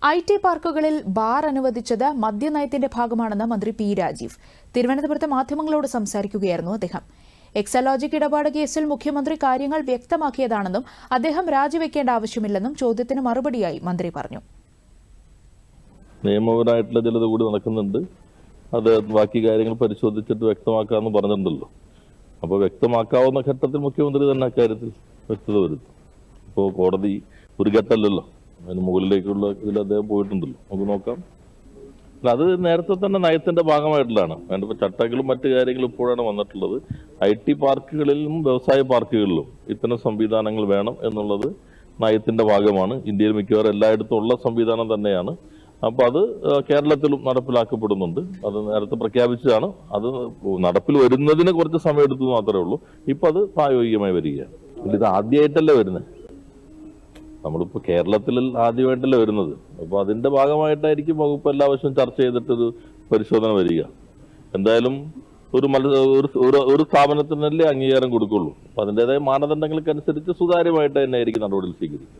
IT പാർക്കുകളിൽ bar അനുവദിച്ചത് മദ്യനയത്തിന്റെ ഭാഗമാണെന്ന് മന്ത്രി പി രാജീവ് തിരുവനന്തപുരത്ത് മാധ്യമങ്ങളോട് സംസാരിക്കുകയായിരുന്നു അദ്ദേഹം. എക്സലോജിക് ഇടപാട് കേസിൽ മുഖ്യമന്ത്രി കാര്യങ്ങൾ വ്യക്തമാക്കിയതാണെന്നും അദ്ദേഹം രാജിവെക്കേണ്ട ആവശ്യമില്ലെന്നും ചോദ്യത്തിന് മറുപടിയായി മന്ത്രി പറഞ്ഞു. നിയമപരമായിട്ടുള്ള ചിലത് കൂടി നടക്കുന്നുണ്ട്. അത് ബാക്കി കാര്യങ്ങൾ പരിശോധിച്ചിട്ട് വ്യക്തമാക്കാമെന്ന് പറഞ്ഞിട്ടുണ്ടല്ലോ. അപ്പോൾ വ്യക്തമാക്കാവുന്ന ഘട്ടത്തിൽ മുഖ്യമന്ത്രി തന്നെ അക്കാര്യത്തിൽ വ്യക്തത വരുത്തും. ഇപ്പോൾ കോടതി ഒരു ഘട്ടമല്ലല്ലോ, അതിന് മുകളിലേക്കുള്ള ഇതിൽ അദ്ദേഹം പോയിട്ടുണ്ടല്ലോ. നമുക്ക് നോക്കാം. അത് നേരത്തെ തന്നെ നയത്തിന്റെ ഭാഗമായിട്ടുള്ളതാണ്. വേണ്ടപ്പോൾ ചട്ടങ്ങളും മറ്റു കാര്യങ്ങളും ഇപ്പോഴാണ് വന്നിട്ടുള്ളത്. IT പാർക്കുകളിലും വ്യവസായ പാർക്കുകളിലും ഇത്തരം സംവിധാനങ്ങൾ വേണം എന്നുള്ളത് നയത്തിന്റെ ഭാഗമാണ്. ഇന്ത്യയിൽ മിക്കവാറും എല്ലായിടത്തും ഉള്ള സംവിധാനം തന്നെയാണ്. അപ്പോൾ അത് കേരളത്തിലും നടപ്പിലാക്കപ്പെടുന്നുണ്ട്. അത് നേരത്തെ പ്രഖ്യാപിച്ചതാണ്. അത് നടപ്പിൽ വരുന്നതിന് കുറച്ച് സമയം എടുത്തു മാത്രമേ ഉള്ളൂ. ഇപ്പം അത് പ്രായോഗികമായി വരികയാണ്. ഇത് ആദ്യമായിട്ടല്ലേ വരുന്നത്. നമ്മളിപ്പോൾ കേരളത്തിൽ ആദ്യമായിട്ടല്ലേ വരുന്നത്. അപ്പോൾ അതിന്റെ ഭാഗമായിട്ടായിരിക്കും വകുപ്പ് എല്ലാ വർഷവും ചർച്ച ചെയ്തിട്ടൊരു പരിശോധന വരിക. എന്തായാലും ഒരു സ്ഥാപനത്തിനല്ലേ അംഗീകാരം കൊടുക്കുള്ളൂ. അപ്പം അതിൻ്റെതായ മാനദണ്ഡങ്ങൾക്കനുസരിച്ച് സുതാര്യമായിട്ട് തന്നെ ആയിരിക്കും നടപടി സ്വീകരിക്കുക.